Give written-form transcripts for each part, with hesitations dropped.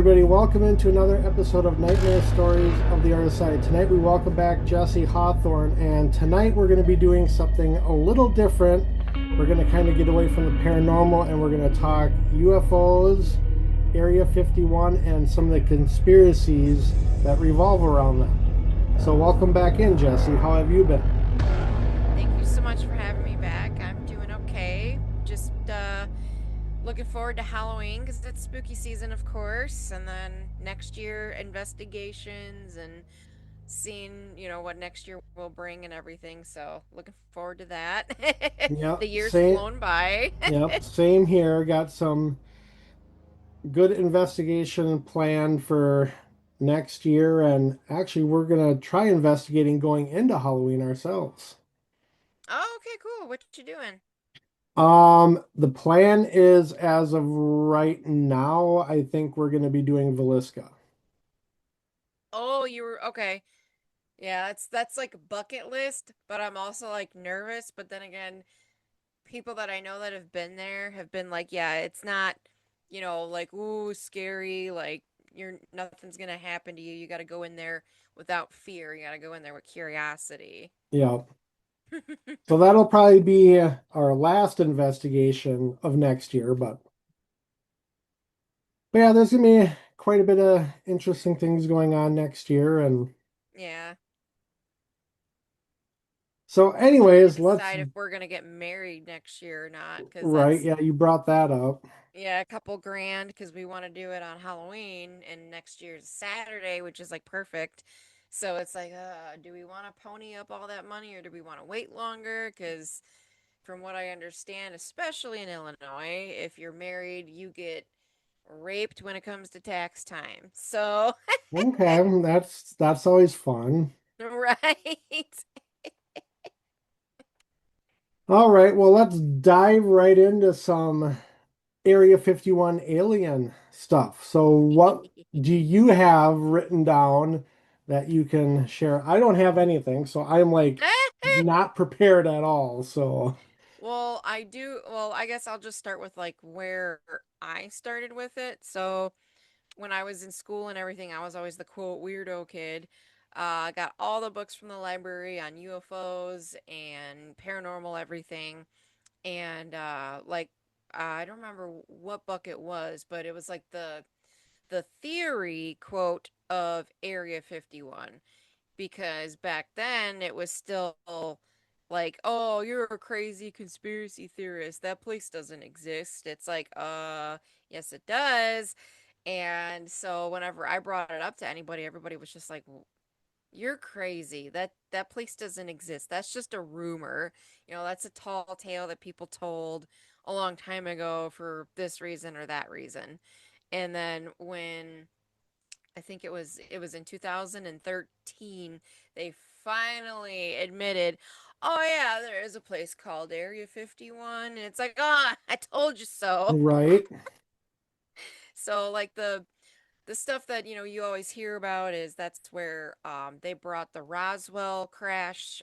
everybody. Welcome into another episode of Nightmare Stories of the Otherside. Tonight, we welcome back Jessiy Hawthorne, and tonight we're going to be doing something a little different. We're going to kind of get away from the paranormal and we're going to talk UFOs, Area 51, and some of the conspiracies that revolve around them. So, welcome back in, Jessiy. How have you been? Thank you so much for having me back. I'm doing okay. Just looking forward to Halloween because it's spooky season, of course. And then next year, investigations and seeing, what next year will bring and everything. So looking forward to that. The Yep, year's same. flown by. Yep, same here. Got some good investigation planned for next year, and actually we're gonna try investigating going into Halloween ourselves. Oh, okay, cool. What you doing? The plan is as of right now, I think we're gonna be doing Villisca. Oh, you were okay. Yeah, that's like a bucket list, but I'm also like nervous. But then again, people that I know that have been there have been like, yeah, it's not, like, ooh, scary, like you're nothing's gonna happen to you. You gotta go in there without fear. You gotta go in there with curiosity. Yeah. So that'll probably be our last investigation of next year, but yeah, there's gonna be quite a bit of interesting things going on next year, and Yeah. so Still need to anyways, let's decide if we're gonna get married next year or not, because right, that's yeah, you brought that up. yeah, a couple grand because we want to do it on Halloween and next year's Saturday, which is like perfect. So it's like, do we want to pony up all that money or do we want to wait longer? Because from what I understand, especially in Illinois, if you're married, you get raped when it comes to tax time. So, Okay, that's always fun. right. All right, well, let's dive right into some Area 51 alien stuff. So, what do you have written down that you can share? I don't have anything, so I'm like not prepared at all. So, Well, I guess I'll just start with like where I started with it. So, when I was in school and everything, I was always the quote weirdo kid. I got all the books from the library on UFOs and paranormal everything. And I don't remember what book it was, but it was like the theory quote of Area 51 because back then it was still like, oh, you're a crazy conspiracy theorist. That place doesn't exist. It's like, yes, it does. And so whenever I brought it up to anybody, everybody was just like, you're crazy. That place doesn't exist. That's just a rumor. That's a tall tale that people told a long time ago for this reason or that reason. And then when I think it was in 2013 they finally admitted, "Oh yeah, there is a place called Area 51." And it's like, "Ah, I told you so." right. So like the stuff that you always hear about is that's where they brought the Roswell crash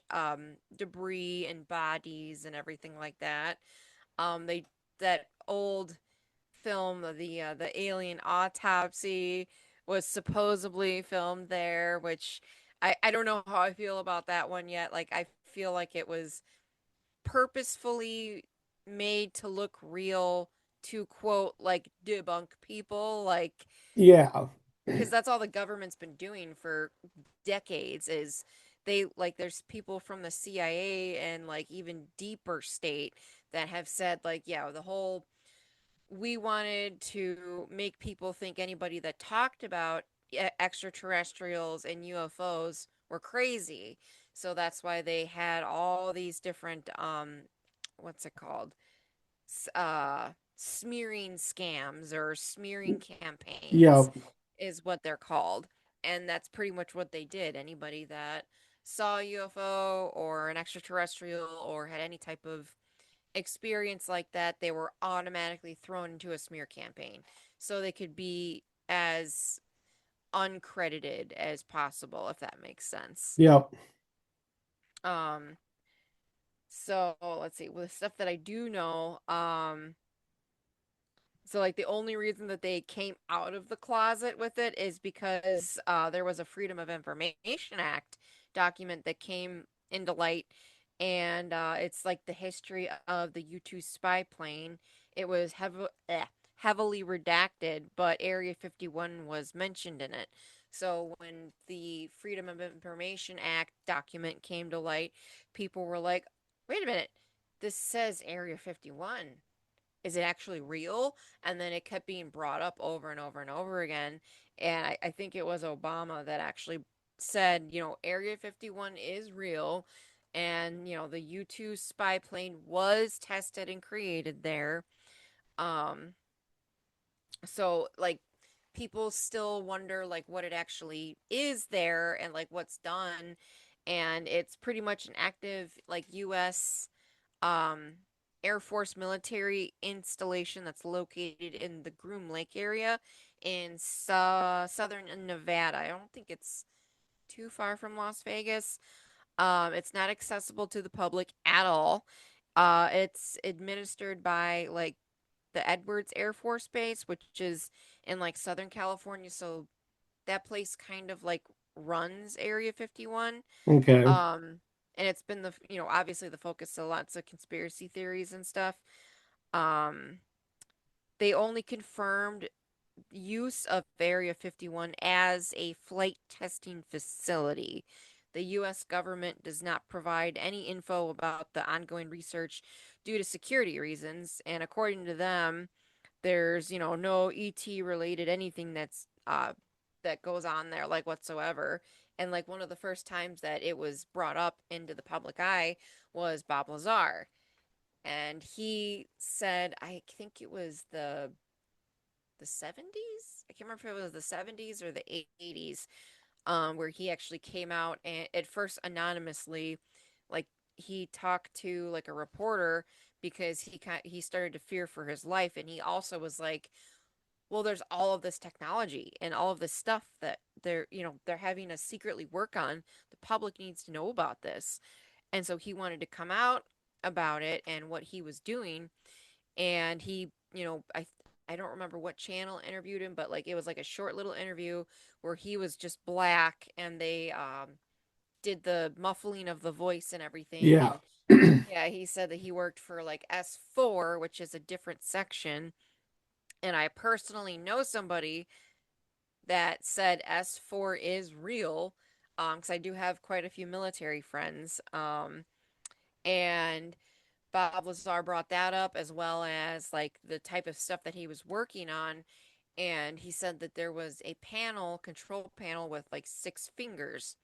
debris and bodies and everything like that. They that old film of the alien autopsy was supposedly filmed there, which I don't know how I feel about that one yet. Like I feel like it was purposefully made to look real to quote like debunk people like Yeah. because that's all the government's been doing for decades is they like there's people from the CIA and like even deeper state that have said like yeah the whole we wanted to make people think anybody that talked about extraterrestrials and UFOs were crazy. So that's why they had all these different what's it called? Smearing scams or smearing Yeah. campaigns is what they're called. And that's pretty much what they did. Anybody that saw a UFO or an extraterrestrial or had any type of experience like that, they were automatically thrown into a smear campaign. So they could be as uncredited as possible, if that makes sense. Yeah. Um, so let's see. With the stuff that I do know, So like the only reason that they came out of the closet with it is because there was a Freedom of Information Act document that came into light, and it's like the history of the U-2 spy plane. It was heavily redacted, but Area 51 was mentioned in it. So when the Freedom of Information Act document came to light, people were like, "Wait a minute, this says Area 51. Is it actually real?" And then it kept being brought up over and over and over again. And I think it was Obama that actually said, Area 51 is real. And, the U-2 spy plane was tested and created there. Um, so, like, people still wonder, like, what it actually is there and, like, what's done. And it's pretty much an active, like, U.S. Um, Air Force military installation that's located in the Groom Lake area in southern Nevada. I don't think it's too far from Las Vegas. It's not accessible to the public at all. It's administered by like the Edwards Air Force Base, which is in like Southern California. So that place kind of like runs Area 51. Okay. Um, and it's been obviously the focus of lots of conspiracy theories and stuff. Um, they only confirmed use of Area 51 as a flight testing facility. The U.S. government does not provide any info about the ongoing research due to security reasons, and according to them, there's no ET related anything that goes on there like whatsoever. And like one of the first times that it was brought up into the public eye was Bob Lazar, and he said, I think it was the 70s. I can't remember if it was the 70s or the 80s, where he actually came out and at first anonymously, like he talked to like a reporter because he started to fear for his life, and he also was like, well, there's all of this technology and all of this stuff that they're having us secretly work on. The public needs to know about this. And so he wanted to come out about it and what he was doing. And he, I don't remember what channel interviewed him, but like it was like a short little interview where he was just black, and they did the muffling of the voice and everything. Yeah. And yeah, he said that he worked for like S4, which is a different section. And I personally know somebody that said S4 is real, because I do have quite a few military friends. And Bob Lazar brought that up as well as like the type of stuff that he was working on. And he said that there was a control panel with like six fingers.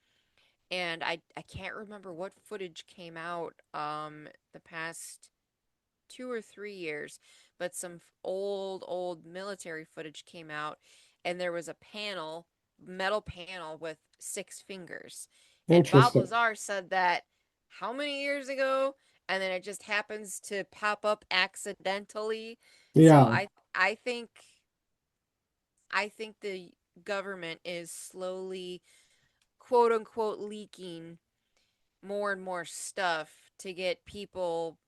And I can't remember what footage came out the past 2 or 3 years, but some old military footage came out, and there was a metal panel with six fingers. And Bob Interesting. Lazar said that how many years ago? And then it just happens to pop up accidentally. So Yeah. I think the government is slowly quote unquote leaking more and more stuff to get people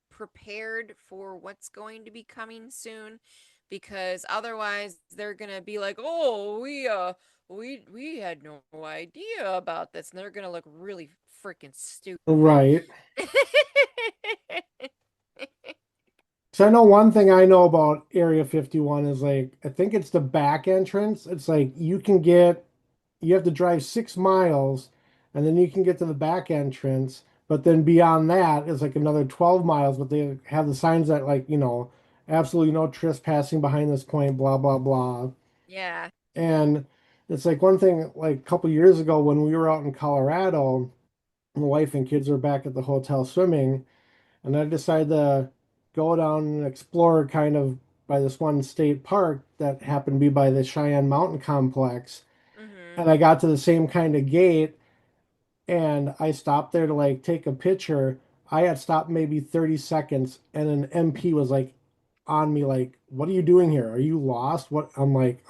prepared for what's going to be coming soon, because otherwise they're going to be like, "Oh, we had no idea about this." And they're going to look really freaking stupid. Right. So I know one thing I know about Area 51 is like I think it's the back entrance. It's like you have to drive 6 miles and then you can get to the back entrance. But then beyond that is like another 12 miles, but they have the signs that like, absolutely no trespassing behind this point, blah, blah, blah. Yeah. And it's like one thing like a couple years ago when we were out in Colorado, my wife and kids were back at the hotel swimming, and I decided to go down and explore kind of by this one state park that happened to be by the Cheyenne Mountain Complex. Mhm. And I got to the same kind of gate, and I stopped there to like take a picture. I had stopped maybe 30 seconds, and an MP was like on me, like, "What are you doing here? Are you lost?" What? I'm like,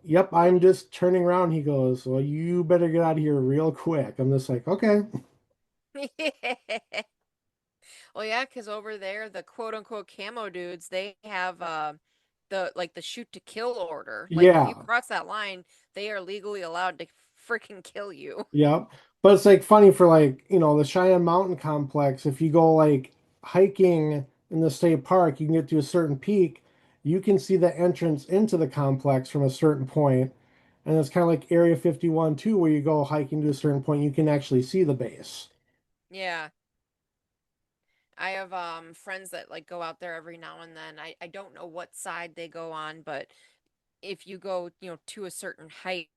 yep, I'm just turning around. He goes, "Well, you better get out of here real quick." I'm just like, okay. Well, yeah, because over there, the quote unquote camo dudes, they have the like the shoot to kill order. Like if you Yeah. cross that line, they are legally allowed to freaking kill you. Yep. But it's like funny for like, the Cheyenne Mountain Complex. If you go like hiking in the state park, you can get to a certain peak. You can see the entrance into the complex from a certain point. And it's kind of like Area 51 too, where you go hiking to a certain point, you can actually see the base. Yeah. I have friends that like go out there every now and then. I don't know what side they go on, but if you go, to a certain height,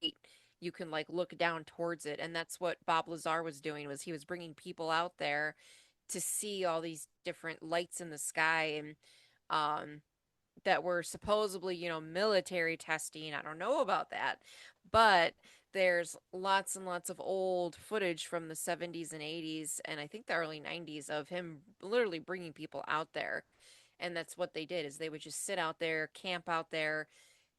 you can like look down towards it. And that's what Bob Lazar was doing was he was bringing people out there to see all these different lights in the sky and um that were supposedly, military testing. I don't know about that. But there's lots and lots of old footage from the 70s and 80s and I think the early 90s of him literally bringing people out there. And that's what they did is they would just sit out there, camp out there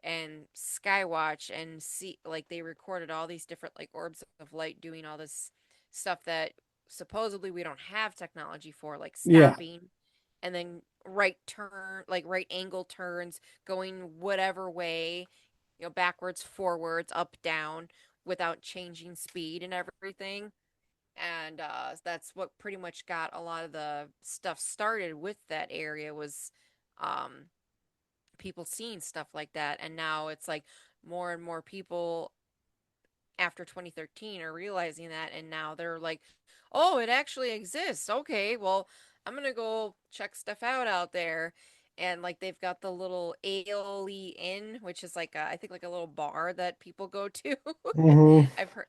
and skywatch and see like they recorded all these different like orbs of light doing all this stuff that supposedly we don't have technology for like Yeah. stopping and then right turn like right angle turns going whatever way, backwards, forwards, up, down without changing speed and everything. And that's what pretty much got a lot of the stuff started with that area was um people seeing stuff like that. And now it's like more and more people after 2013 are realizing that. And now they're like, oh, it actually exists. Okay, well, I'm going to go check stuff out there. And like they've got the little ALE Inn, which is like I think like a little bar that people go to. Hmm.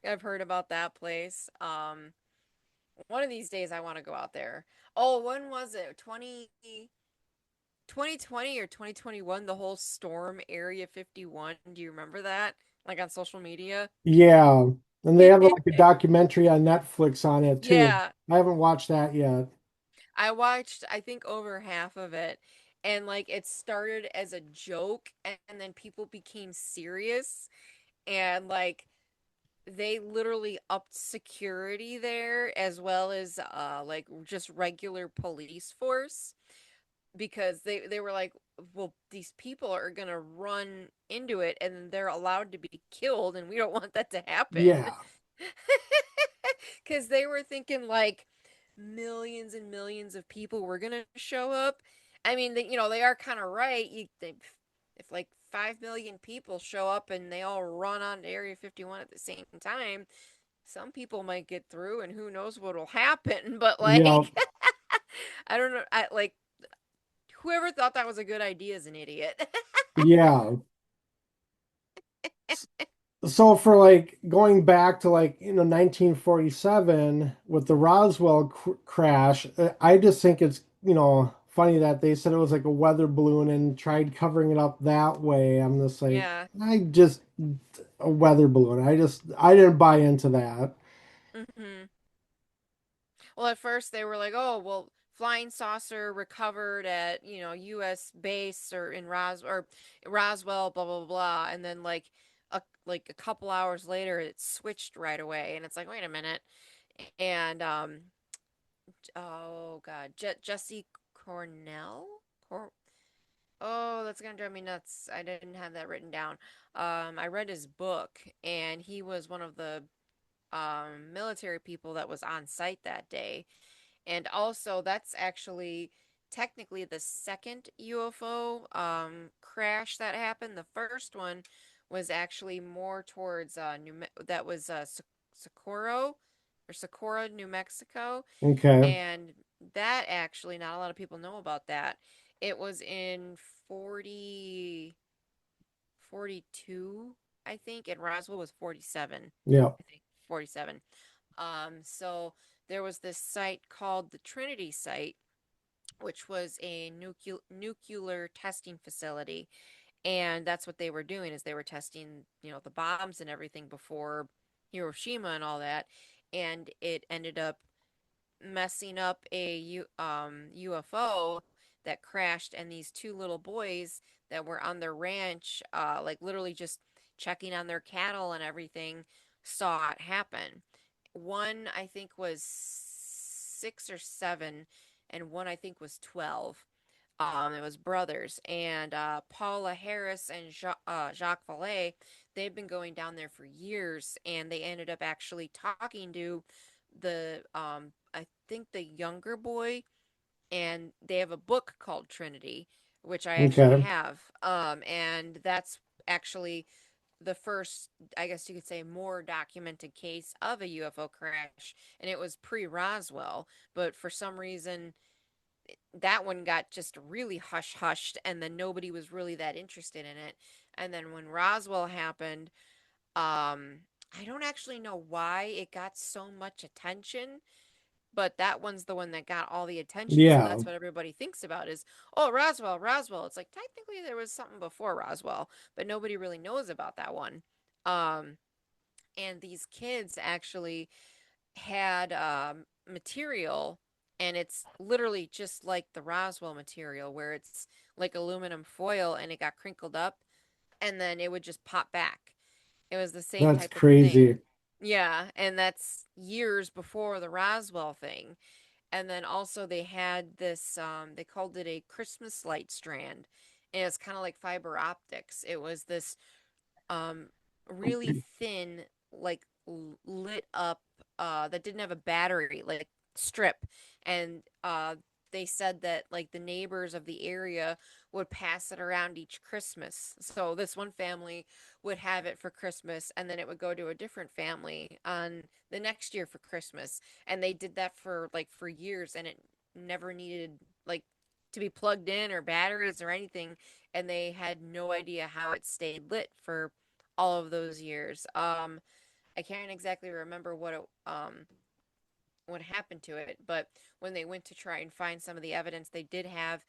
I've heard about that place. One of these days I want to go out there. Oh, when was it? 2020 or 2021, the whole storm Area 51. Do you remember that? Like on social media? Yeah. And they have like a documentary on Netflix on it too. Yeah. I haven't watched that yet. I watched, I think, over half of it. And like it started as a joke and then people became serious. And like they literally upped security there as well as like just regular police force because they were like, well, these people are gonna run into it and they're allowed to be killed and we don't want that to happen. Yeah. Because they were thinking like millions and millions of people were gonna show up. I mean, they are kind of right. If like 5 million people show up and they all run onto Area 51 at the same time, some people might get through, and who knows what'll happen. But Yeah. like, I don't know. I like whoever thought that was a good idea is an idiot. Yeah. So for like going back to like 1947 with the Roswell crash, I just think it's funny that they said it was like a weather balloon and tried covering it up that way. I'm just like, Yeah. I just a weather balloon. I didn't buy into that. Hmm. Well, at first they were like, "Oh, well, flying saucer recovered at U.S. base or in Roswell, blah blah blah," and then like a couple hours later, it switched right away, and it's like, wait a minute, and oh god, Jesse Cornell, oh, that's gonna drive me nuts. I didn't have that written down. I read his book, and he was one of the military people that was on site that day. And also, that's actually technically the second UFO crash that happened. The first one was actually more towards that was Socorro or Socorro, New Mexico, Okay. and that actually not a lot of people know about that. It was in 42, I think, and Roswell was 47. Yeah. I think 47. So there was this site called the Trinity site, which was a nuclear testing facility, and that's what they were doing is they were testing, the bombs and everything before Hiroshima and all that, and it ended up messing up a UFO that crashed, and these two little boys that were on their ranch, like literally just checking on their cattle and everything, saw it happen. One, I think, was 6 or 7, and one I think was 12. It was brothers, and Paula Harris and Jacques Vallée, they've been going down there for years, and they ended up actually talking to I think the younger boy, and they have a book called Trinity, which I actually Okay. have. And that's actually the first, I guess you could say, more documented case of a UFO crash, and it was pre Roswell, but for some reason that one got just really hush hushed, and then nobody was really that interested in it. And then when Roswell happened, I don't actually know why it got so much attention, but that one's the one that got all the attention. So Yeah. that's what everybody thinks about is, oh, Roswell, Roswell. It's like technically there was something before Roswell, but nobody really knows about that one. Um, and these kids actually had material, and it's literally just like the Roswell material, where it's like aluminum foil and it got crinkled up and then it would just pop back. It was the same That's type of thing. crazy. Yeah, and that's years before the Roswell thing. And then also they had this they called it a Christmas light strand. And it's kind of like fiber optics. It was this um really thin, like lit up that didn't have a battery, like strip. And they said that like the neighbors of the area would pass it around each Christmas. So this one family would have it for Christmas, and then it would go to a different family on the next year for Christmas. And they did that for like for years, and it never needed like to be plugged in or batteries or anything, and they had no idea how it stayed lit for all of those years. I can't exactly remember what happened to it, but when they went to try and find some of the evidence, they did have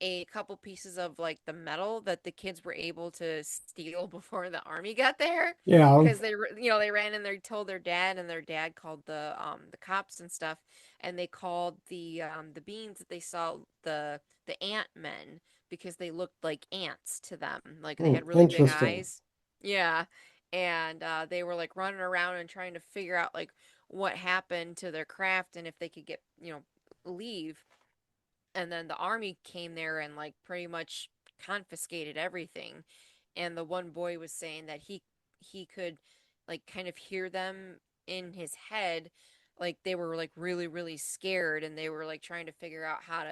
a couple pieces of like the metal that the kids were able to steal before the army got there, Yeah. because they ran and they told their dad, and their dad called the cops and stuff, and they called the beings that they saw the ant men, because they looked like ants to them, like they had really big Interesting. eyes. Yeah. And they were like running around and trying to figure out like what happened to their craft and if they could get leave. And then the army came there and like pretty much confiscated everything. And the one boy was saying that he could like kind of hear them in his head, like they were like really really scared, and they were like trying to figure out how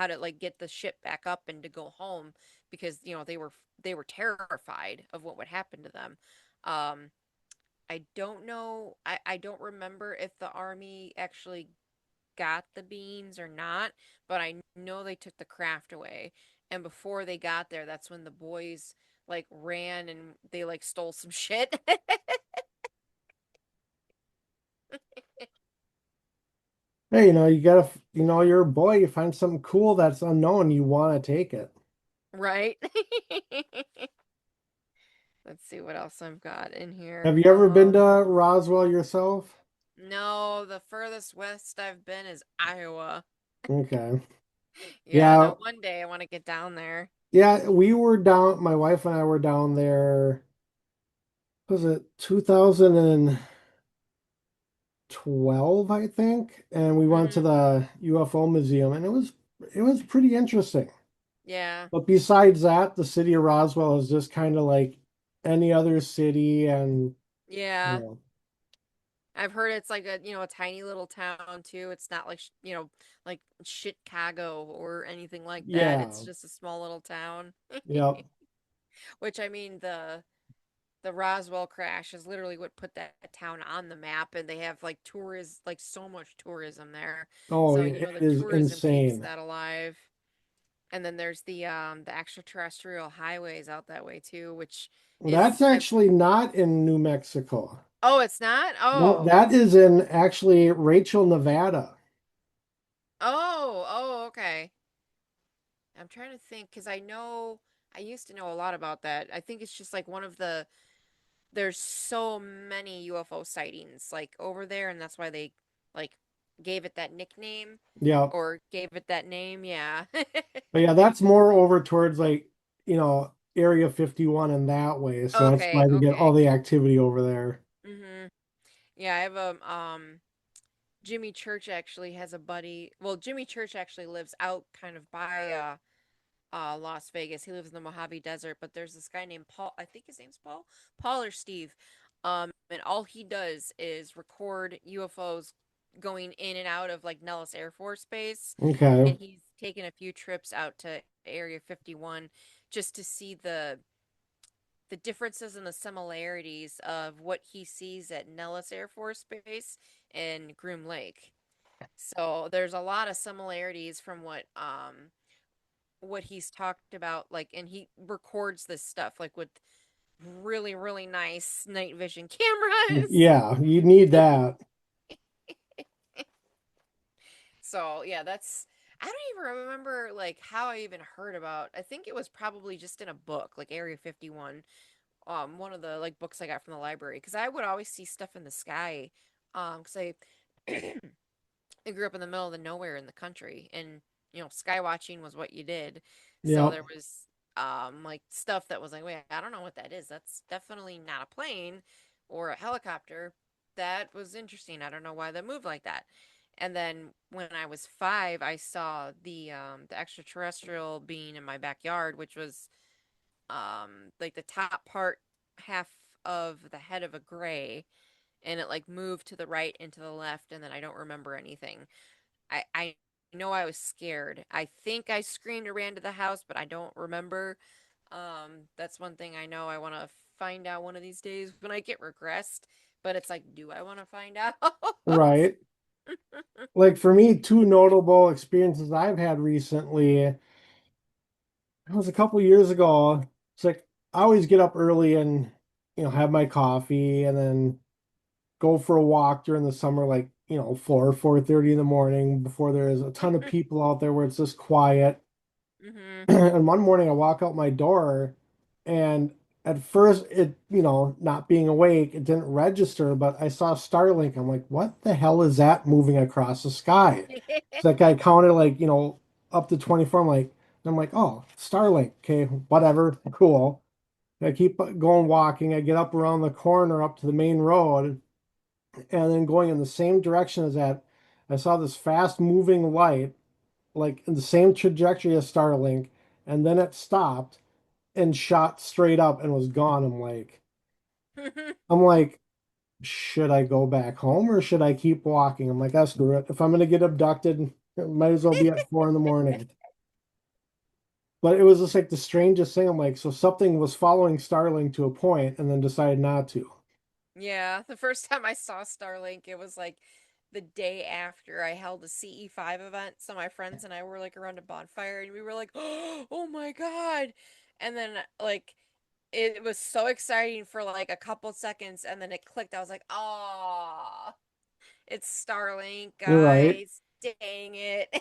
to like get the ship back up and to go home, because they were terrified of what would happen to them. um I don't know, I don't remember if the army actually got the beans or not, but I know they took the craft away. And before they got there, that's when the boys like ran and they like stole some shit. Hey, you gotta, you're a boy, you find something cool that's unknown, you want to take it. Right? Let's see what else I've got in here. Have you ever been to Roswell yourself? No, the furthest west I've been is Iowa. Okay. Yeah, Yeah. no, one day I want to get down there. Yeah, we were down, my wife and I were down there, was it 2012, I think? And we went to Hmm. the UFO museum and it was pretty interesting. Yeah. But besides that, the city of Roswell is just kind of like any other city and you Yeah. know, I've heard it's like a tiny little town too. It's not like, like Chicago or anything like that. yeah. It's just a small little town. Yep. Which I mean, the Roswell crash is literally what put that town on the map, and they have like tourists, like so much tourism there. Oh, So, it the is tourism keeps insane. that alive. And then there's the extraterrestrial highways out that way too, which That's is actually not in New Mexico. oh, it's not? No, Oh. that is in actually Rachel, Nevada. Oh, okay. I'm trying to think because I used to know a lot about that. I think it's just like one of there's so many UFO sightings like over there, and that's why they like gave it that nickname Yep. or gave it that name. Yeah. But yeah, that's more over towards like, Area 51 in that way. So that's Okay, why they get all okay. the activity over there. Mm-hmm. Yeah, I have Jimmy Church actually has a buddy. Well, Jimmy Church actually lives out kind of by Las Vegas. He lives in the Mojave Desert, but there's this guy named Paul. I think his name's Paul. Paul or Steve. And all he does is record UFOs going in and out of like Nellis Air Force Base, Okay. and he's taken a few trips out to Area 51 just to see the differences and the similarities of what he sees at Nellis Air Force Base and Groom Lake. So there's a lot of similarities from what he's talked about, like, and he records this stuff like with really really nice night vision cameras. Yeah, you need that. So yeah, that's, I don't even remember like how I even heard about. I think it was probably just in a book like Area 51, one of the like books I got from the library, because I would always see stuff in the sky, because I grew up in the middle of the nowhere in the country, and sky watching was what you did. So Yep. there was like stuff that was like, wait, I don't know what that is. That's definitely not a plane or a helicopter. That was interesting. I don't know why that moved like that. And then when I was 5, I saw the extraterrestrial being in my backyard, which was like the top part half of the head of a gray, and it like moved to the right and to the left, and then I don't remember anything. I know I was scared. I think I screamed or ran to the house, but I don't remember. That's one thing I know I want to find out one of these days when I get regressed. But it's like, do I want to find out? Right. Like for me, two notable experiences I've had recently. It was a couple years ago. It's like I always get up early and have my coffee and then go for a walk during the summer, like 4:30 in the morning before there is a ton of people out there where it's just quiet. Mm-hmm. And one morning I walk out my door and at first it, not being awake, it didn't register, but I saw Starlink. I'm like, what the hell is that moving across the sky? So like I counted like, up to 24. I'm like, oh, Starlink. Okay, whatever. Cool. I keep going walking. I get up around the corner up to the main road and then going in the same direction as that. I saw this fast moving light, like in the same trajectory as Starlink, and then it stopped and shot straight up and was gone. I'm like, should I go back home or should I keep walking? I'm like, ah, screw it. If I'm gonna get abducted, it might as well be at 4 in the morning. But it was just like the strangest thing. I'm like, so something was following Starlink to a point and then decided not to. Yeah, the first time I saw Starlink, it was like the day after I held a CE5 event. So my friends and I were like around a bonfire, and we were like, "Oh my God." And then like it was so exciting for like a couple seconds, and then it clicked. I was like, "Oh, it's Starlink, You're right. guys. Dang it."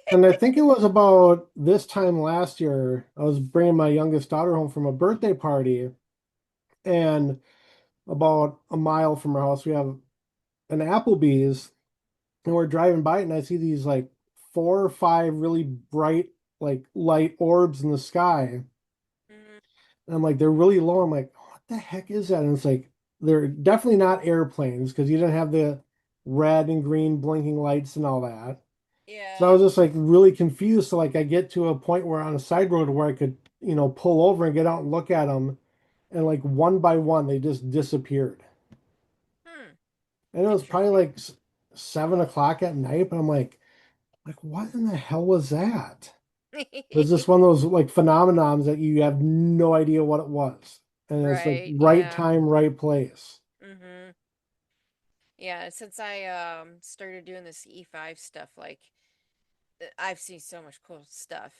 And I think it was about this time last year, I was bringing my youngest daughter home from a birthday party, and about a mile from our house, we have an Applebee's, and we're driving by it, and I see these like 4 or 5 really bright, like light orbs in the sky. Mhm. And I'm like, they're really low. I'm like, what the heck is that? And it's like, they're definitely not airplanes because you didn't have the red and green blinking lights and all that. So I Yeah. was just like really confused. So like I get to a point where on a side road where I could, pull over and get out and look at them, and like one by one they just disappeared. Hmm. And it was probably Interesting. like 7 o'clock at night, but I'm like what in the hell was that? It was just one of those like phenomenons that you have no idea what it was. And it's like Right. right Yeah. time, right place. Mhm. Yeah, since I started doing this E5 stuff, like I've seen so much cool stuff.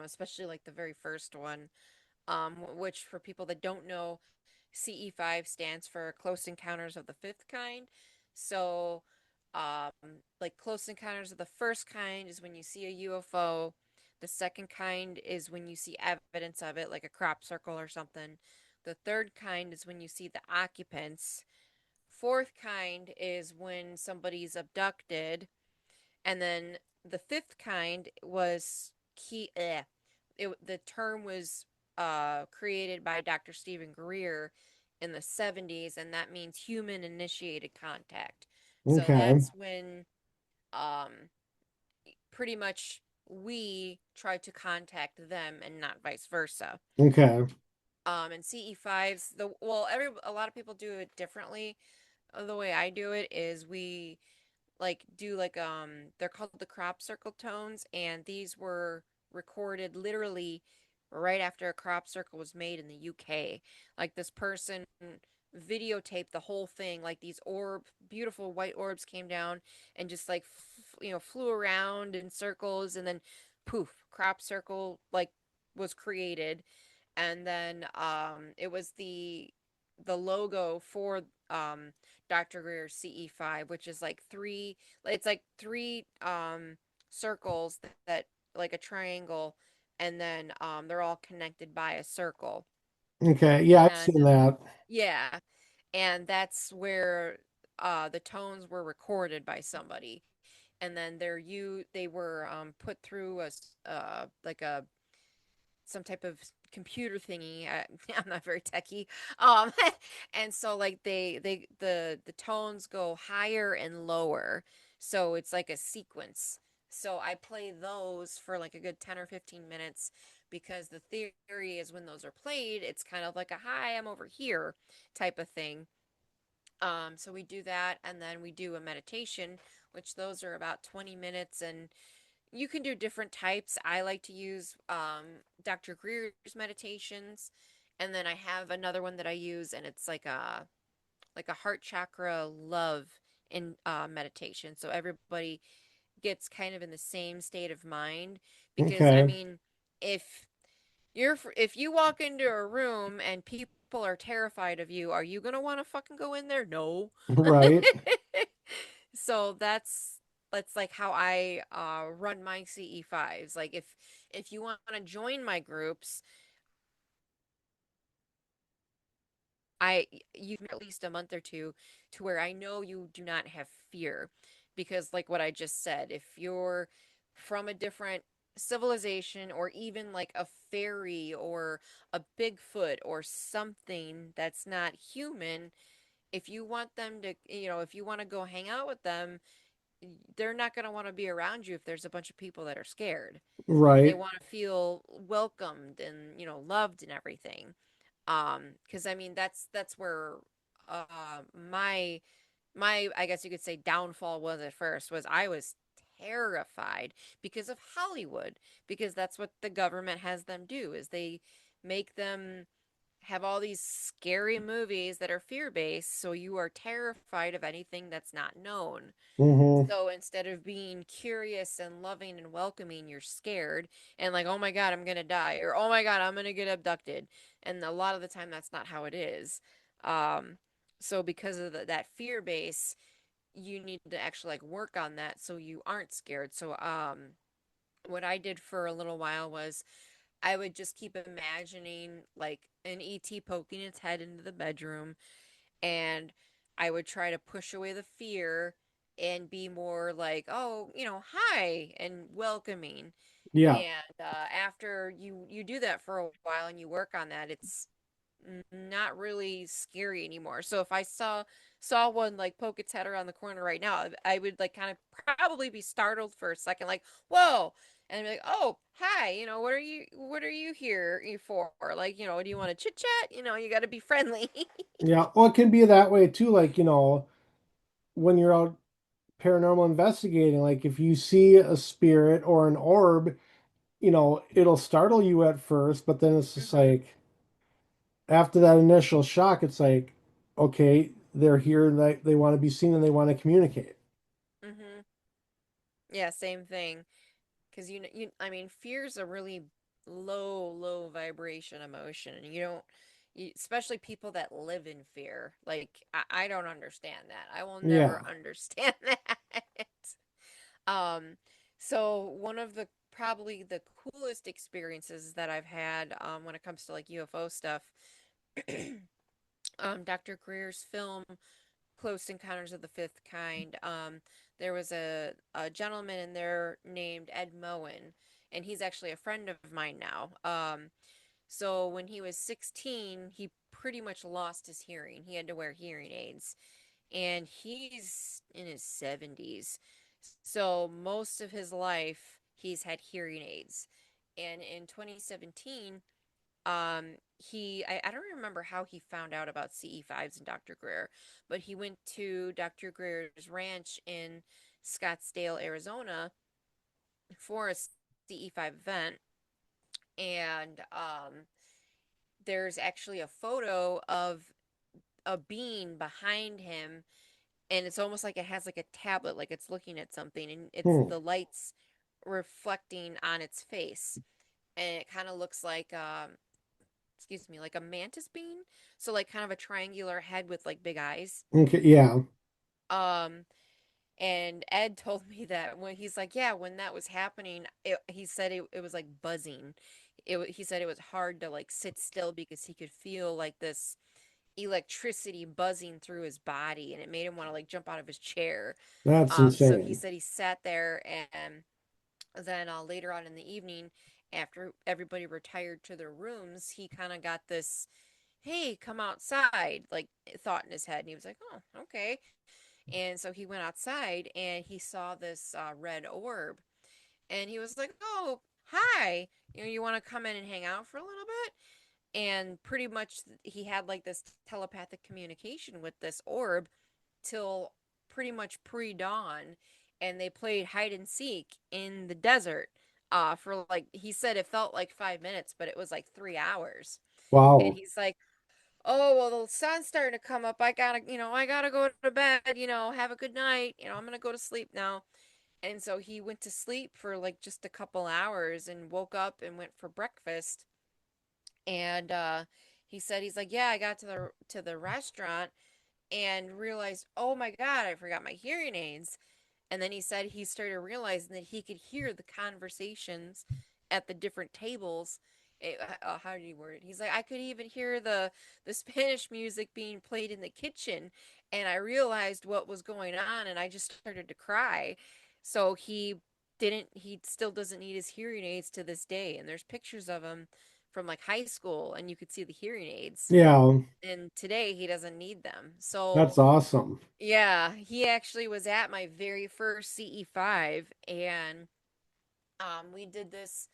Especially like the very first one, which for people that don't know, CE5 stands for Close Encounters of the Fifth Kind. So, um, like Close Encounters of the First Kind is when you see a UFO. The second kind is when you see evidence of it, like a crop circle or something. The third kind is when you see the occupants. Fourth kind is when somebody's abducted. And then the fifth kind was key. The term was created by Dr. Stephen Greer in the 70s, and that means human initiated contact. So Okay. that's when um, pretty much we try to contact them and not vice versa. Okay. And CE5s, the well, every a lot of people do it differently. The way I do it is we like do like they're called the crop circle tones, and these were recorded literally right after a crop circle was made in the UK. Like this person videotaped the whole thing, like these beautiful white orbs came down and just like flew around in circles, and then poof, crop circle like was created. And then it was the logo for Dr. Greer's CE5, which is like three circles that like a triangle, and then they're all connected by a circle. Okay. Yeah, I've And seen that. yeah, and that's where the tones were recorded by somebody. And then they were put through like a some type of computer thingy. I'm not very techy. Um, and so like the tones go higher and lower. So it's like a sequence. So I play those for like a good 10 or 15 minutes because the theory is when those are played, it's kind of like a hi, I'm over here type of thing. So we do that, and then we do a meditation, which those are about 20 minutes, and you can do different types. I like to use Dr. Greer's meditations, and then I have another one that I use, and it's like a heart chakra love in meditation. So everybody gets kind of in the same state of mind because I Okay. mean, if if you walk into a room and people are terrified of you, are you gonna want to fucking go in there? No. Right. So that's like how I run my CE5s. Like if you want to join my groups, I you at least a month or two to where I know you do not have fear, because like what I just said, if you're from a different civilization or even like a fairy or a Bigfoot or something that's not human, if you want them to, if you want to go hang out with them, they're not going to want to be around you if there's a bunch of people that are scared. They Right. want to feel welcomed and, loved and everything. Because I mean that's where my I guess you could say downfall was at first, was I was terrified because of Hollywood, because that's what the government has them do, is they make them have all these scary movies that are fear-based, so you are terrified of anything that's not known. Mm-hmm. So instead of being curious and loving and welcoming, you're scared and like, oh my God, I'm gonna die, or oh my God, I'm gonna get abducted. And a lot of the time, that's not how it is. Um, so because of that fear base, you need to actually like work on that so you aren't scared. So what I did for a little while was I would just keep imagining like an ET poking its head into the bedroom, and I would try to push away the fear and be more like, oh, hi and welcoming. Yeah. And after you do that for a while and you work on that, it's not really scary anymore. So if I saw one like poke its head around the corner right now, I would like kind of probably be startled for a second, like, whoa. And I'd be like, oh, hi, what are you here for? Like, do you want to chit chat? You got to be friendly. Yeah. Well, it can be that way too. Like, when you're out paranormal investigating, like if you see a spirit or an orb, it'll startle you at first, but then it's just Mm-hmm. like after that initial shock, it's like, okay, they're here and they want to be seen and they want to communicate. Mm-hmm. Yeah, same thing. Because I mean, fear's a really low vibration emotion, and especially people that live in fear. Like, I don't understand that. I will never Yeah. understand that. Um, so one of the probably the coolest experiences that I've had when it comes to like UFO stuff, Dr. Greer's film Close Encounters of the Fifth Kind. There was a gentleman in there named Ed Moen, and he's actually a friend of mine now. So when he was 16, he pretty much lost his hearing. He had to wear hearing aids, and he's in his 70s. So most of his life, he's had hearing aids. And in 2017, I don't remember how he found out about CE5s and Dr. Greer, but he went to Dr. Greer's ranch in Scottsdale, Arizona for a CE5 event. And there's actually a photo of a being behind him, and it's almost like it has like a tablet, like it's looking at something, and it's Hmm. the lights reflecting on its face. And it kind of looks like excuse me, like a mantis bean. So like kind of a triangular head with like big eyes. Okay. Yeah. Um and Ed told me that when he's like, yeah, when that was happening, he said it was like buzzing. He said it was hard to like sit still because he could feel like this electricity buzzing through his body, and it made him want to like jump out of his chair. That's So he insane. said he sat there, and then later on in the evening, after everybody retired to their rooms, he kind of got this, hey, come outside, like thought in his head. And he was like, oh, okay. And so he went outside and he saw this red orb. And he was like, oh, hi. You want to come in and hang out for a little bit? And pretty much he had like this telepathic communication with this orb till pretty much pre-dawn, and they played hide and seek in the desert for like, he said it felt like 5 minutes, but it was like 3 hours. And Wow. he's like, oh well, the sun's starting to come up, I gotta go to bed, have a good night, I'm gonna go to sleep now. And so he went to sleep for like just a couple hours and woke up and went for breakfast. And he said, he's like, yeah, I got to the restaurant and realized, oh my God, I forgot my hearing aids. And then he said he started realizing that he could hear the conversations at the different tables. How did he word it? He's like, I could even hear the Spanish music being played in the kitchen, and I realized what was going on, and I just started to cry. So he still doesn't need his hearing aids to this day, and there's pictures of him from like high school, and you could see the hearing aids. Yeah. And today he doesn't need them. So That's awesome. yeah, he actually was at my very first CE5, and we did this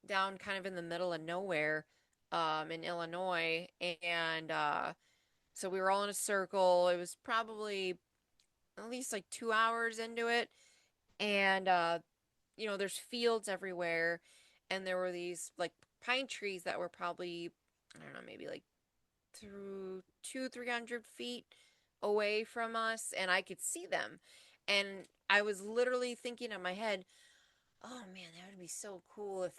down kind of in the middle of nowhere in Illinois. And so we were all in a circle. It was probably at least like 2 hours into it. And there's fields everywhere, and there were these like pine trees that were probably, I don't know, maybe like through 300 feet away from us, and I could see them. And I was literally thinking in my head, oh man, that would be so cool if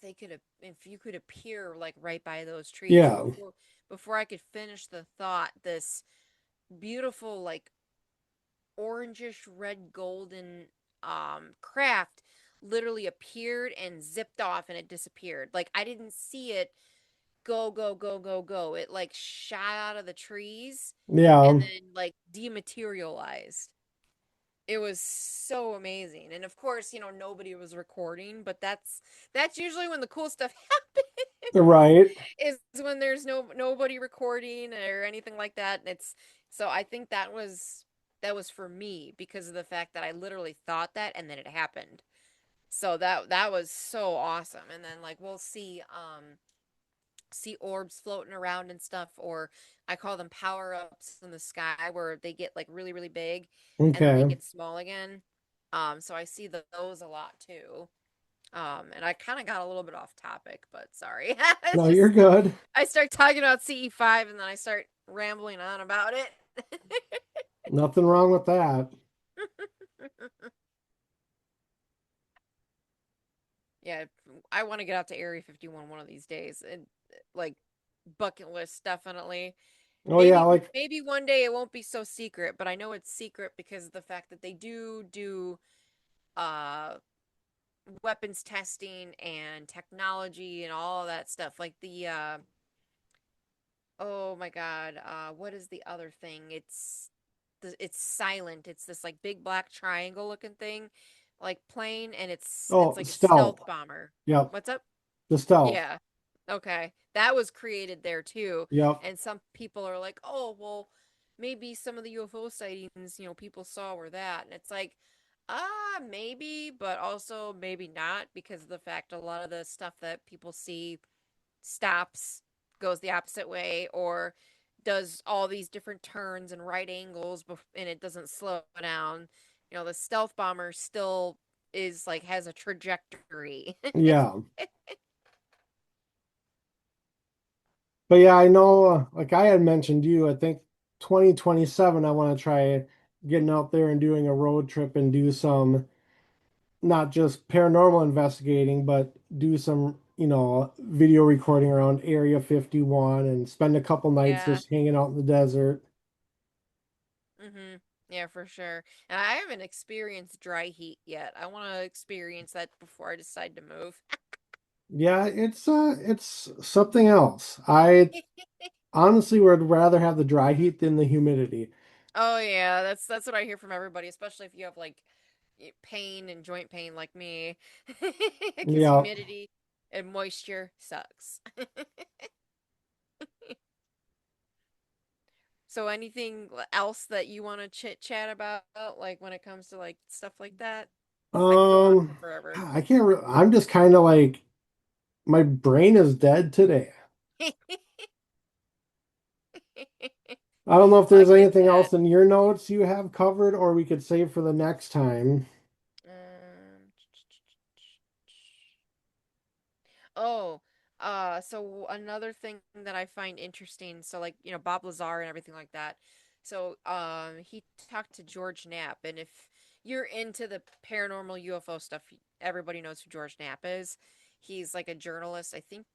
if you could appear like right by those trees. And Yeah. before I could finish the thought, this beautiful like orangish red golden craft literally appeared and zipped off, and it disappeared. Like I didn't see it go, go, go, go, go. It like shot out of the trees and Yeah. then like dematerialized. It was so amazing. And of course, nobody was recording, but that's usually when the cool stuff happens. Right. Is when there's nobody recording or anything like that. And it's so I think that was for me because of the fact that I literally thought that and then it happened. So that was so awesome. And then like we'll see orbs floating around and stuff, or I call them power ups in the sky, where they get like really really big and then they Okay. get small again. So I see those a lot too. And I kind of got a little bit off topic, but sorry. It's No, you're just good. I start talking about CE5 and then I start rambling on about it. Nothing wrong with that. Yeah, I want to get out to Area 51 one of these days, and like bucket list definitely. Oh yeah, like Maybe one day it won't be so secret, but I know it's secret because of the fact that they do uh weapons testing and technology and all of that stuff. Like the oh my God, what is the other thing? It's silent. It's this like big black triangle looking thing, like plane, and it's oh, like a stealth. stealth bomber. Yep. What's up? The stealth. Yeah. Okay. That was created there too. Yep. And some people are like, oh, well, maybe some of the UFO sightings, people saw were that. And it's like, Maybe, but also maybe not because of the fact a lot of the stuff that people see stops, goes the opposite way, or does all these different turns and right angles and it doesn't slow down. The stealth bomber still is like has a trajectory. Yeah. But yeah, I know, like I had mentioned to you, I think 2027, I want to try getting out there and doing a road trip and do some, not just paranormal investigating, but do some, video recording around Area 51 and spend a couple nights Yeah. just hanging out in the desert. Mm-hmm. Yeah, for sure. And I haven't experienced dry heat yet. I want to experience that before I decide to move. Yeah, it's something else. I honestly would rather have the dry heat than the humidity. Oh yeah, that's what I hear from everybody, especially if you have like pain and joint pain like me, because Yeah. humidity and moisture sucks. So anything else that you want to chit chat about, like when it comes to like stuff like that? I can go on for forever. I can't I'm just kind of like my brain is dead today. I don't know if I there's get anything that. else in your notes you have covered or we could save for the next time. Um, Oh, so another thing that I find interesting, so like, Bob Lazar and everything like that. So, he talked to George Knapp, and if you're into the paranormal UFO stuff, everybody knows who George Knapp is. He's like a journalist, I think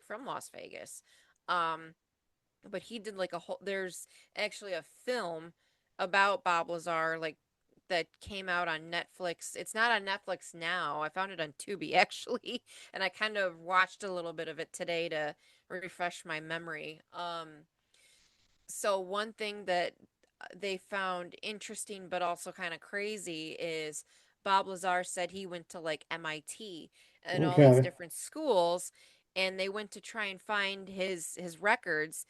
from Las Vegas. Um, but he did like a whole there's actually a film about Bob Lazar like that came out on Netflix. It's not on Netflix now. I found it on Tubi actually, and I kind of watched a little bit of it today to refresh my memory. So one thing that they found interesting but also kind of crazy is Bob Lazar said he went to like MIT and all these Okay. different schools, and they went to try and find his records,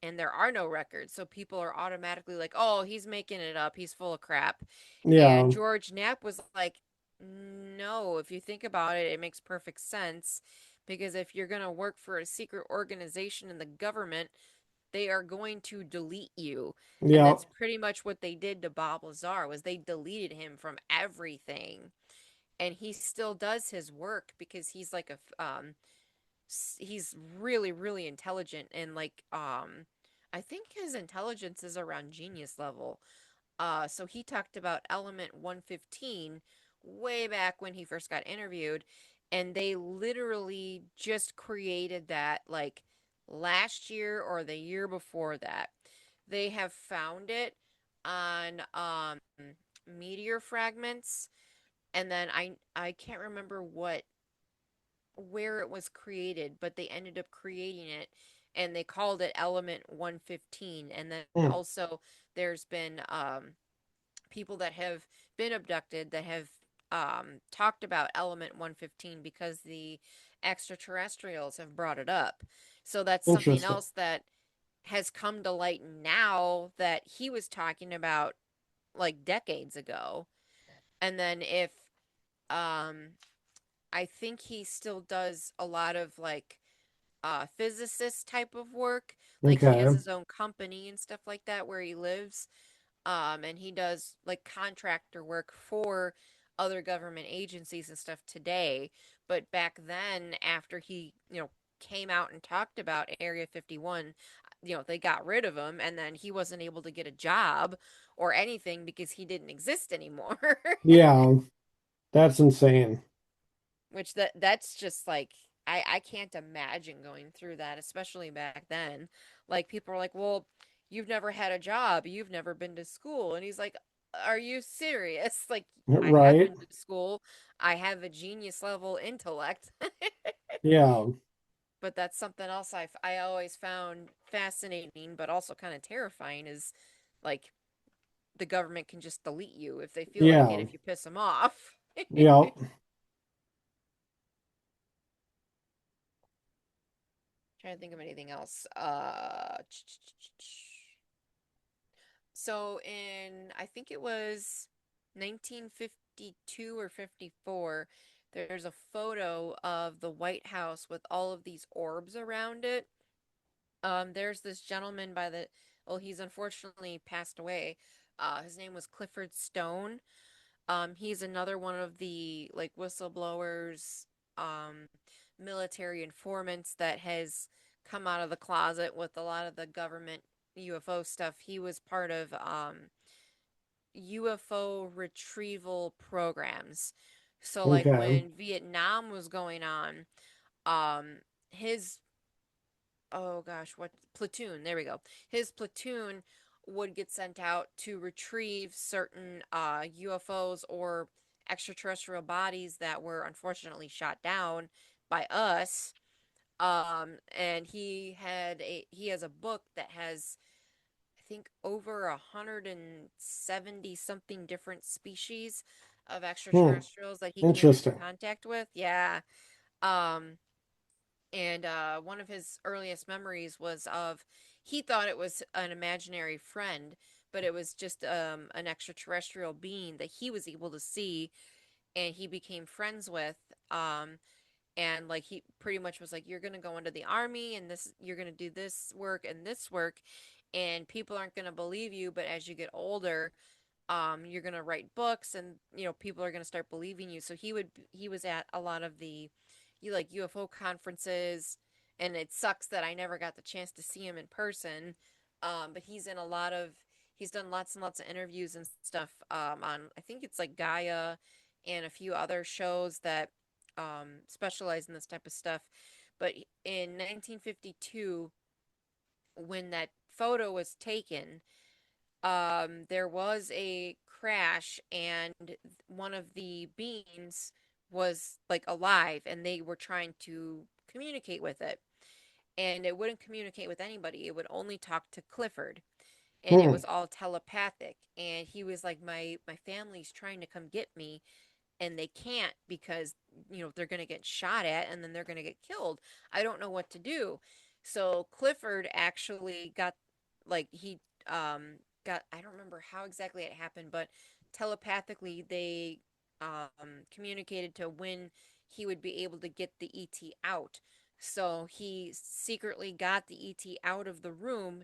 and there are no records. So people are automatically like, oh, he's making it up. He's full of crap. And Yeah. George Knapp was like, no, if you think about it, it makes perfect sense. Because if you're going to work for a secret organization in the government, they are going to delete you. And Yeah. that's pretty much what they did to Bob Lazar was they deleted him from everything. And he still does his work because he's like he's really really intelligent, and like I think his intelligence is around genius level. So he talked about element 115 way back when he first got interviewed, and they literally just created that like last year or the year before that. They have found it on meteor fragments, and then I can't remember what where it was created, but they ended up creating it and they called it element 115. And then Mm, also there's been people that have been abducted that have talked about element 115 because the extraterrestrials have brought it up. So that's something interesting. else that has come to light now that he was talking about like decades ago. And then if um I think he still does a lot of like physicist type of work. Like he has Okay. his own company and stuff like that where he lives. And he does like contractor work for other government agencies and stuff today. But back then, after he, came out and talked about Area 51, they got rid of him and then he wasn't able to get a job or anything because he didn't exist anymore. Yeah. That's insane. Which that's just like I can't imagine going through that, especially back then. Like people are like, "Well, you've never had a job, you've never been to school." And he's like, "Are you serious?" Like I have Right? been to school. I have a genius level intellect. Yeah. But that's something else I always found fascinating but also kind of terrifying is like the government can just delete you if they feel like it Yeah. if you piss them off. Yeah. Trying to think of anything else. So in I think it was 1950. 52 or 54, there's a photo of the White House with all of these orbs around it. There's this gentleman by the, well, he's unfortunately passed away. His name was Clifford Stone. He's another one of the like whistleblowers, um, military informants that has come out of the closet with a lot of the government UFO stuff. He was part of UFO retrieval programs. So like Okay. when Vietnam was going on, um, his oh gosh, what platoon? There we go. His platoon would get sent out to retrieve certain UFOs or extraterrestrial bodies that were unfortunately shot down by us. And he has a book that has I think over 170 something different species of Hmm. extraterrestrials that he came into Interesting. contact with. Yeah. Um, and one of his earliest memories was of he thought it was an imaginary friend, but it was just an extraterrestrial being that he was able to see and he became friends with. And like he pretty much was like, you're gonna go into the army and this you're gonna do this work, and people aren't gonna believe you, but as you get older, you're gonna write books and people are gonna start believing you. So he was at a lot of the you like UFO conferences, and it sucks that I never got the chance to see him in person. But he's done lots and lots of interviews and stuff on I think it's like Gaia and a few other shows that specialize in this type of stuff. But in 1952, when that photo was taken, there was a crash and one of the beings was like alive and they were trying to communicate with it, and it wouldn't communicate with anybody. It would only talk to Clifford, and it Hmm. was all telepathic, and he was like, my family's trying to come get me and they can't because they're going to get shot at and then they're going to get killed. I don't know what to do. So Clifford actually got like he got, I don't remember how exactly it happened, but telepathically they communicated to when he would be able to get the ET out. So he secretly got the ET out of the room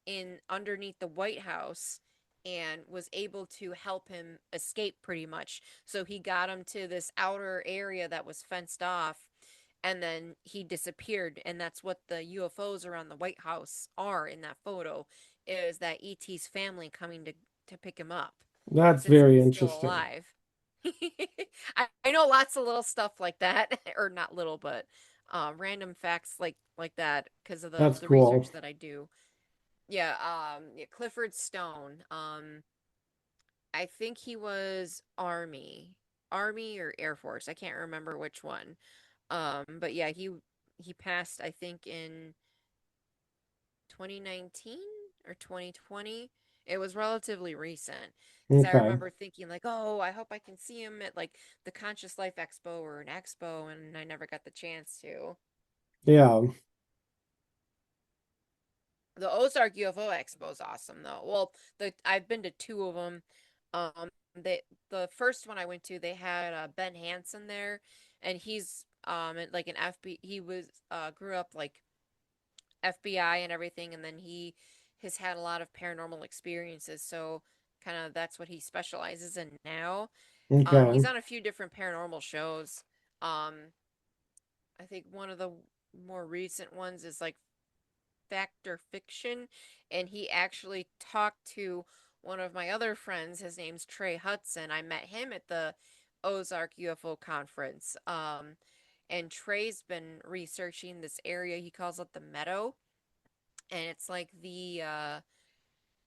in underneath the White House and was able to help him escape pretty much. So he got him to this outer area that was fenced off, and then he disappeared, and that's what the UFOs around the White House are in that photo, is that ET's family coming to pick him up That's since very he's still interesting. alive. I know lots of little stuff like that, or not little, but random facts like that because of That's the cool. research that I do. Yeah, yeah, Clifford Stone. I think he was Army or Air Force. I can't remember which one. But yeah, he passed I think in 2019 or 2020. It was relatively recent because I Okay. remember thinking like, "Oh, I hope I can see him at like the Conscious Life Expo or an expo," and I never got the chance to. Yeah. The Ozark UFO Expo is awesome though. Well, the I've been to two of them. The first one I went to, they had Ben Hansen there, and he's like an FB. He was grew up like FBI and everything, and then he has had a lot of paranormal experiences. So kind of that's what he specializes in now. He's Okay. on a few different paranormal shows. Um, I think one of the more recent ones is like Fact or Fiction, and he actually talked to one of my other friends. His name's Trey Hudson. I met him at the Ozark UFO conference. And Trey's been researching this area. He calls it the Meadow, and it's like the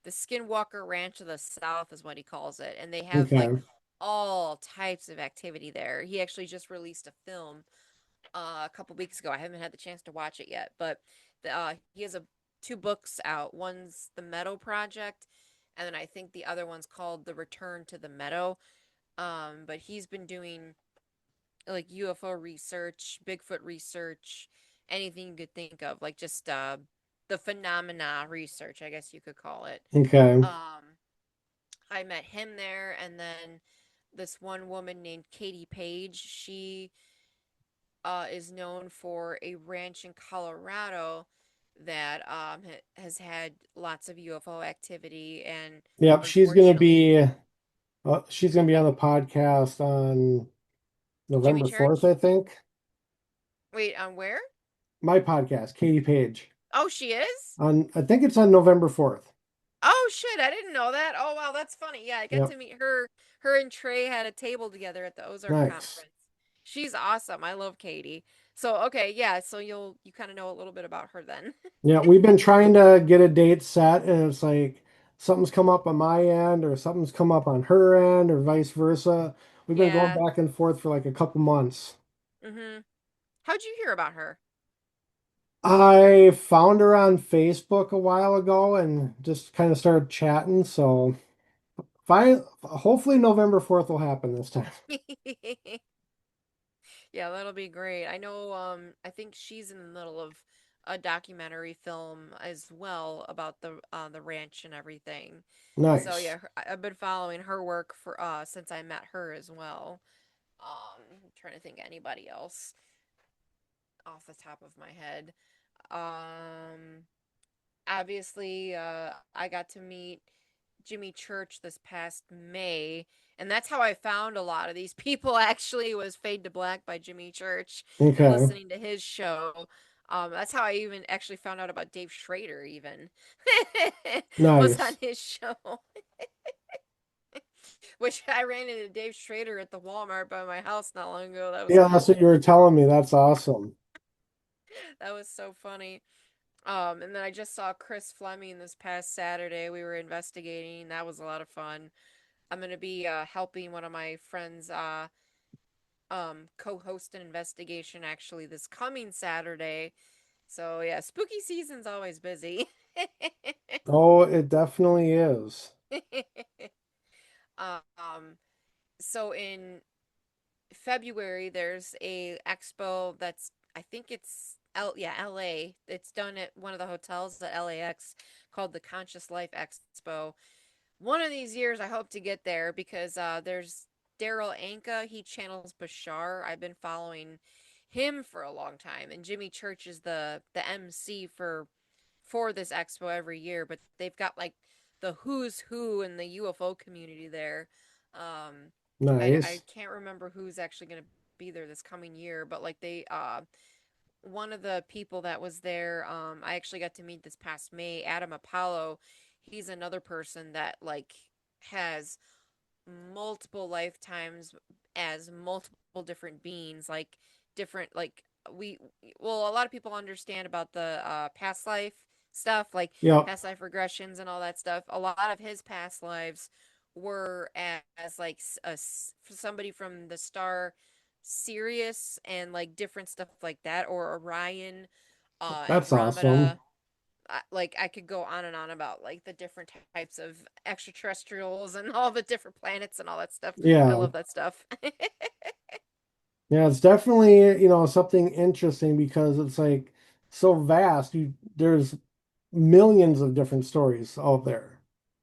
Skinwalker Ranch of the South is what he calls it, and they have like Okay. all types of activity there. He actually just released a film a couple weeks ago. I haven't had the chance to watch it yet, but he has two books out. One's the Meadow Project, and then I think the other one's called The Return to the Meadow. But he's been doing like UFO research, Bigfoot research, anything you could think of, like just the phenomena research, I guess you could call it. Okay. Um, I met him there, and then this one woman named Katie Page. She is known for a ranch in Colorado that has had lots of UFO activity, and Yep, unfortunately, she's gonna be on the podcast on Jimmy November 4th, Church. I think. Wait, on where? My podcast, Katie Page. Oh, she is? On I think it's on November 4th. Oh shit, I didn't know that. Oh wow, that's funny. Yeah, I got to Yep. meet her. Her and Trey had a table together at the Ozark Nice. conference. She's awesome. I love Katie. So okay, yeah, so you kind of know a little bit about her then. Yeah, we've been trying to get a date set, and it's like something's come up on my end, or something's come up on her end, or vice versa. We've been going Yeah. back and forth for like a couple months. Mhm. How'd you hear about her? I found her on Facebook a while ago and just kind of started chatting. So hopefully November 4th will happen this time. Yeah, that'll be great. I know I think she's in the middle of a documentary film as well about the ranch and everything. So Nice. yeah, I've been following her work for since I met her as well. I'm trying to think of anybody else off the top of my head. Um, Obviously, I got to meet Jimmy Church this past May, and that's how I found a lot of these people. Actually, was Fade to Black by Jimmy Church and Okay. listening to his show. That's how I even actually found out about Dave Schrader. Even was on Nice. his show, which I ran into Dave Schrader at the Walmart by my house not long ago. That was Yeah, that's what cool. you were telling me. That's awesome. That was so funny. And then I just saw Chris Fleming this past Saturday. We were investigating. That was a lot of fun. I'm gonna be helping one of my friends co-host an investigation actually this coming Saturday. So yeah, spooky season's always busy. Oh, it definitely is. um, so in February there's a expo that's I think it's LA. It's done at one of the hotels at LAX called the Conscious Life Expo. One of these years, I hope to get there because there's Daryl Anka. He channels Bashar. I've been following him for a long time, and Jimmy Church is the MC for this expo every year. But they've got like the who's who in the UFO community there. Um, I Nice. can't remember who's actually going to be there this coming year, but like they one of the people that was there, I actually got to meet this past May, Adam Apollo. He's another person that like has multiple lifetimes as multiple different beings, like different like we well a lot of people understand about the past life stuff, like Yep. past life regressions and all that stuff. A lot of his past lives were as like somebody from the star Sirius and like different stuff like that, or Orion, That's awesome. Andromeda. Like I could go on and on about like the different types of extraterrestrials and all the different planets and all that stuff. I Yeah. love that stuff. Yeah, it's definitely, something interesting because it's like so vast. There's millions of different stories out there.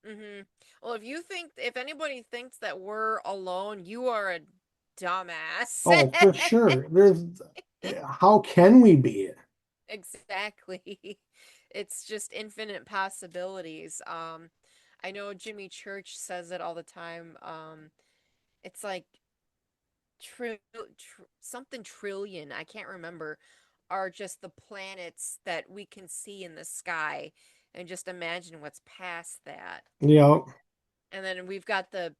Hmm. Well, if anybody thinks that we're alone, you are a dumbass. Oh, for sure. How can we be? Exactly. It's just infinite possibilities. I know Jimmy Church says it all the time. It's like something trillion, I can't remember, are just the planets that we can see in the sky, and just imagine what's past that. Yeah, And then we've got the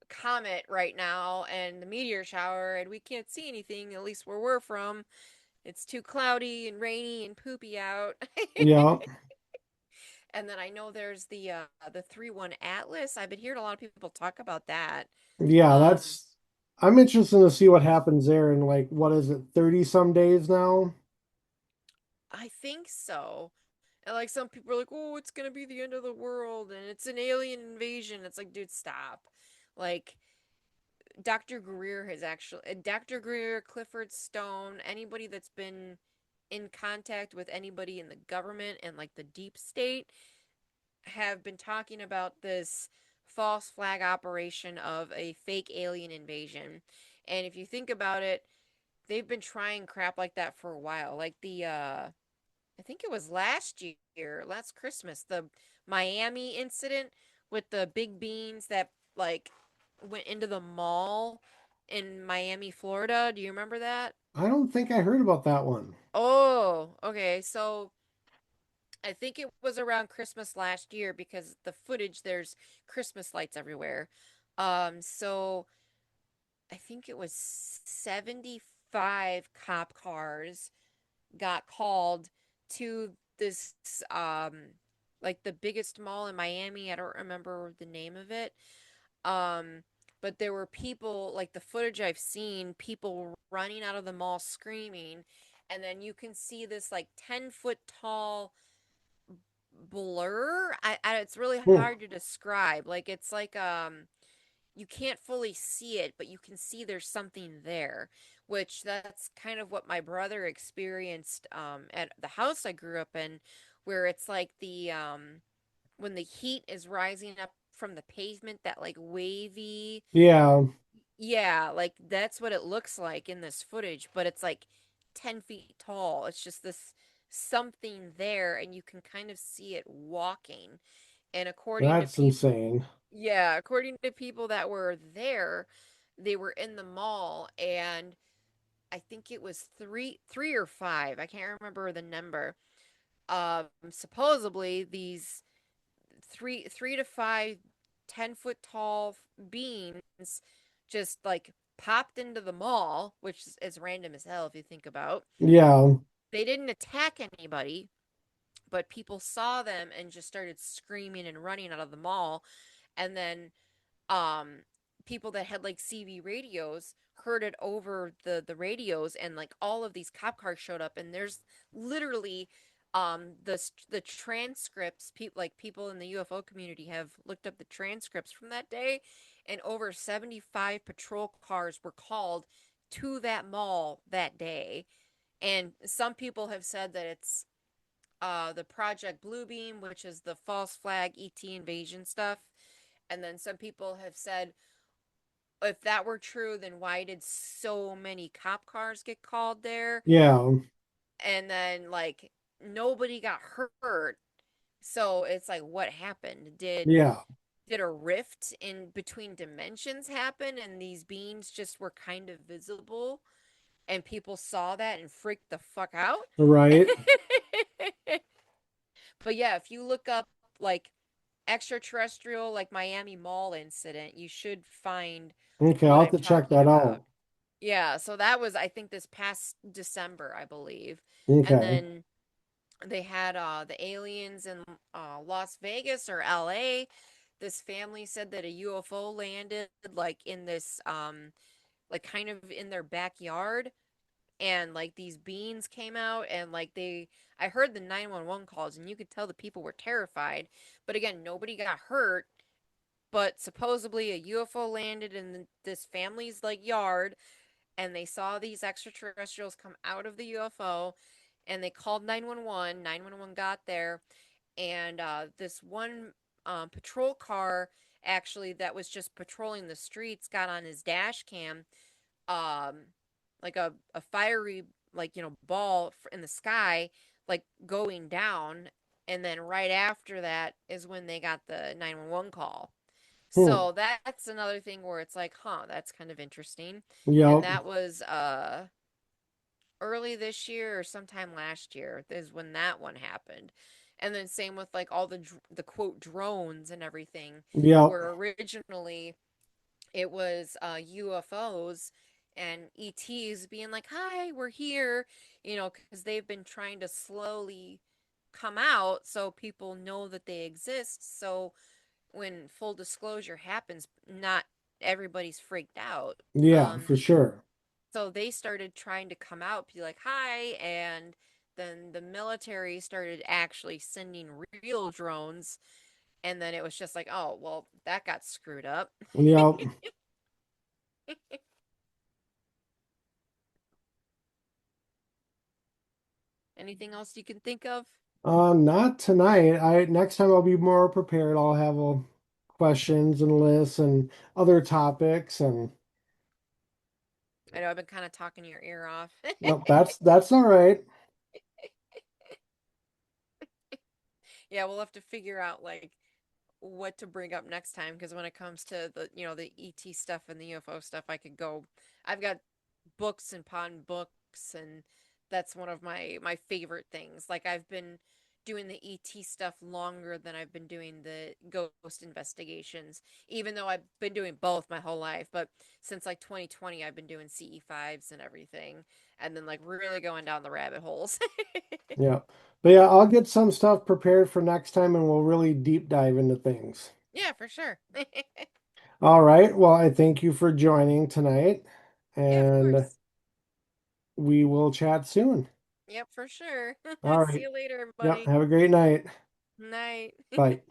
comet right now and the meteor shower, and we can't see anything, at least where we're from. It's too cloudy and rainy and poopy out. yeah, And then I know there's the 3-1 Atlas. I've been hearing a lot of people talk about that. yeah. Um, I'm interested to see what happens there in like, what is it, 30 some days now? I think so. And like some people are like, "Oh, it's gonna be the end of the world, and it's an alien invasion." It's like, dude, stop. Like Dr. Greer, Clifford Stone, anybody that's been in contact with anybody in the government and like the deep state have been talking about this false flag operation of a fake alien invasion. And if you think about it, they've been trying crap like that for a while. Like I think it was last year, last Christmas, the Miami incident with the big beans that like went into the mall in Miami, Florida. Do you remember that? I don't think I heard about that one. Oh, okay. So I think it was around Christmas last year because the footage there's Christmas lights everywhere. So I think it was 75 cop cars got called to this like the biggest mall in Miami. I don't remember the name of it. Um but there were people like the footage I've seen, people running out of the mall screaming, and then you can see this like 10-foot tall blur. It's really Hmm. hard to describe. Like it's like you can't fully see it, but you can see there's something there, which that's kind of what my brother experienced at the house I grew up in, where it's like the when the heat is rising up from the pavement, that like wavy, Yeah, yeah, like that's what it looks like in this footage, but it's like 10 feet tall. It's just this something there, and you can kind of see it walking. And according to that's people, insane. yeah, according to people that were there, they were in the mall, and I think it was three or five. I can't remember the number. Supposedly these three to five 10-foot tall beings just like popped into the mall, which is random as hell if you think about. Yeah, They didn't attack anybody, but people saw them and just started screaming and running out of the mall. And then um people that had like CB radios heard it over the radios, and like all of these cop cars showed up, and there's literally the transcripts, people in the UFO community have looked up the transcripts from that day, and over 75 patrol cars were called to that mall that day. And some people have said that it's the Project Bluebeam, which is the false flag ET invasion stuff. And then some people have said, if that were true, then why did so many cop cars get called there? yeah, And then, like, nobody got hurt. So it's like, what happened? yeah, Did a rift in between dimensions happen, and these beings just were kind of visible, and people saw that and freaked the fuck out? right. But yeah, if you look up like extraterrestrial, like Miami Mall incident, you should find Okay, what I'll have I'm to check talking that about. out. Yeah, so that was, I think, this past December, I believe. And Okay, then they had the aliens in Las Vegas or LA. This family said that a UFO landed like in this like kind of in their backyard, and like these beings came out, and like they I heard the 911 calls, and you could tell the people were terrified. But again, nobody got hurt, but supposedly a UFO landed in this family's like yard, and they saw these extraterrestrials come out of the UFO, and they called 911. 911 got there, and this one patrol car actually that was just patrolling the streets got on his dash cam um like a fiery, like, ball in the sky, like going down. And then right after that is when they got the 911 call. hmm. So that's another thing where it's like, huh, that's kind of interesting. And Yep, that was early this year or sometime last year is when that one happened. And then same with like all the quote drones and everything, yep, where originally it was UFOs and ETs being like, "Hi, we're here," because they've been trying to slowly come out so people know that they exist. So when full disclosure happens, not everybody's freaked out. yeah, Um, for sure. so they started trying to come out, be like, "Hi," and then the military started actually sending real drones, and then it was just like, "Oh, well, that got screwed up." Yep. Anything else you can think of? Not tonight. I next time I'll be more prepared. I'll have a questions and lists and other topics. And I know I've been kind of talking your ear off. no, that's all right. Yeah, we'll have to figure out like what to bring up next time because when it comes to the ET stuff and the UFO stuff, I could go. I've got books and pawn books, and that's one of my favorite things. Like I've been doing the ET stuff longer than I've been doing the ghost investigations, even though I've been doing both my whole life. But since like 2020, I've been doing CE5s and everything, and then like really going down the rabbit holes. Yeah. But yeah, I'll get some stuff prepared for next time and we'll really deep dive into things. Yeah, for sure. All right. Well, I thank you for joining tonight Yeah, of and course. we will chat soon. Yep, for sure. All See right. you later, Yep. everybody. Have a great night. Night. Bye.